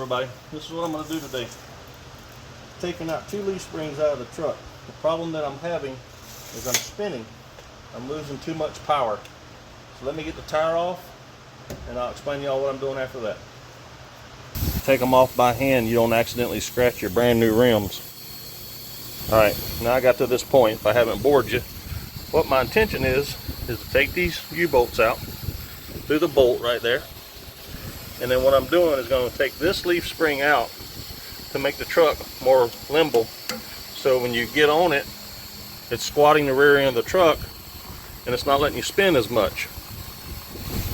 everybody. This is what I'm going to do today. Taking out 2 leaf springs out of the truck. The problem that I'm having is I'm spinning. I'm losing too much power. So let me get the tire off and I'll explain to y'all what I'm doing after that. Take them off by hand, you don't accidentally scratch your brand new rims. Alright, now I got to this point, if I haven't bored you, what my intention is to take these U-bolts out through the bolt right there. And then what I'm doing is going to take this leaf spring out to make the truck more limber. So when you get on it, it's squatting the rear end of the truck and it's not letting you spin as much.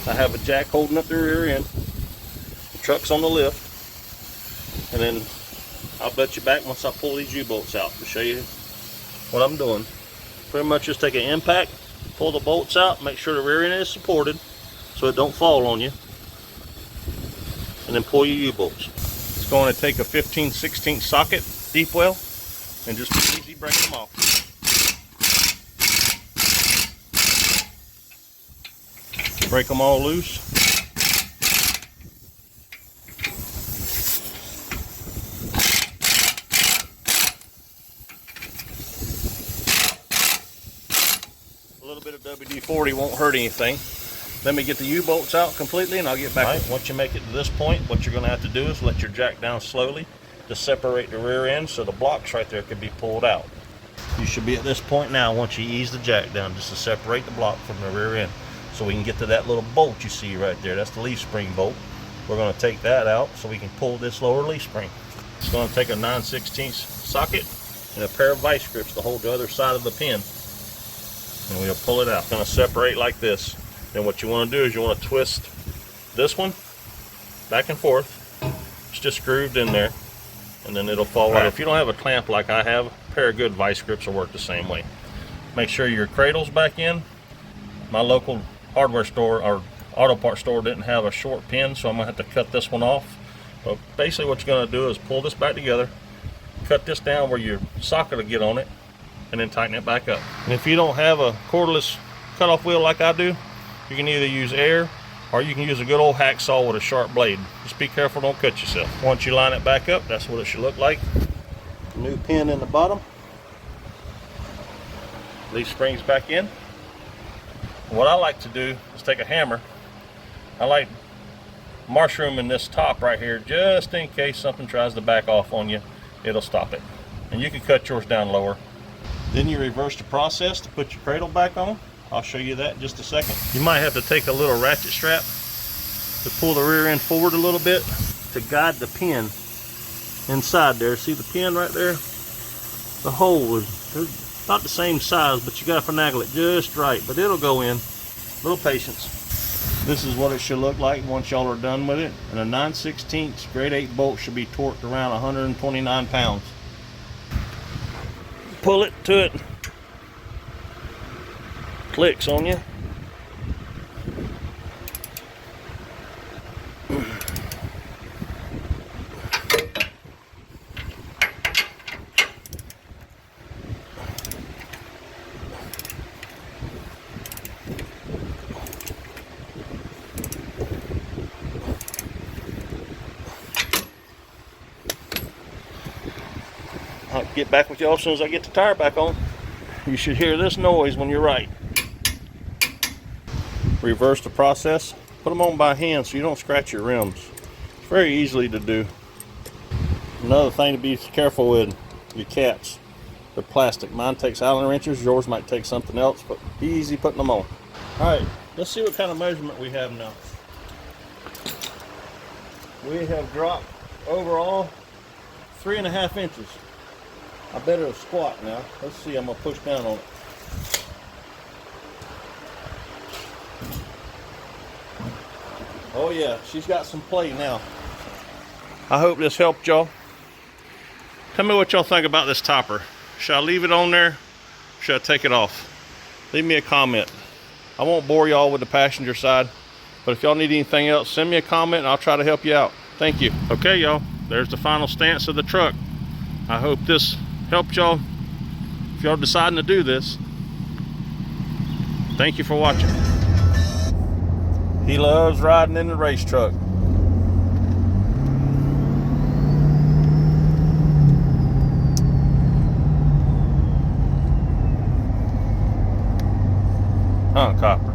I have a jack holding up the rear end. The truck's on the lift. And then I'll bet you back once I pull these U-bolts out to show you what I'm doing. Pretty much just take an impact, pull the bolts out, make sure the rear end is supported so it don't fall on you. And then pull your U-bolts. It's going to take a 15/16 socket deep well and just easy break them off. Break them all loose. A little bit of WD-40 won't hurt anything. Let me get the U-bolts out completely and I'll get back. Right, once you make it to this point, what you're going to have to do is let your jack down slowly to separate the rear end so the blocks right there can be pulled out. You should be at this point now once you ease the jack down just to separate the block from the rear end so we can get to that little bolt you see right there. That's the leaf spring bolt. We're going to take that out so we can pull this lower leaf spring. It's going to take a 9/16 socket and a pair of vice grips to hold the other side of the pin. And we'll pull it out. It's going to separate like this. Then what you want to do is you want to twist this one back and forth. It's just grooved in there and then it'll fall out. If you don't have a clamp like I have, a pair of good vice grips will work the same way. Make sure your cradle's back in. My local hardware store or auto parts store didn't have a short pin, so I'm going to have to cut this one off. But basically what you're going to do is pull this back together, cut this down where your socket will get on it, and then tighten it back up. And if you don't have a cordless cutoff wheel like I do, you can either use air or you can use a good old hacksaw with a sharp blade. Just be careful, don't cut yourself. Once you line it back up, that's what it should look like. New pin in the bottom. Leaf springs back in. What I like to do is take a hammer. I like mushrooming this top right here just in case something tries to back off on you. It'll stop it. And you can cut yours down lower. Then you reverse the process to put your cradle back on. I'll show you that in just a second. You might have to take a little ratchet strap to pull the rear end forward a little bit to guide the pin inside there. See the pin right there? The hole is not the same size, but you got to finagle it just right, but it'll go in. A little patience. This is what it should look like once y'all are done with it. And a 9/16 grade 8 bolt should be torqued around 129 pounds. Pull it to it. Clicks on you. I'll get back with y'all as soon as I get the tire back on. You should hear this noise when you're right. Reverse the process. Put them on by hand so you don't scratch your rims. It's very easily to do. Another thing to be careful with, your caps. They're plastic. Mine takes Allen wrenches. Yours might take something else, but be easy putting them on. Alright, let's see what kind of measurement we have now. We have dropped overall 3.5 inches. I bet it'll squat now. Let's see, I'm going to push down on it. Oh yeah, she's got some play now. I hope this helped y'all. Tell me what y'all think about this topper. Should I leave it on there? Should I take it off? Leave me a comment. I won't bore y'all with the passenger side, but if y'all need anything else, send me a comment and I'll try to help you out. Thank you. Okay y'all, there's the final stance of the truck. I hope this helped y'all if y'all deciding to do this. Thank you for watching. He loves riding in the race truck. Copper.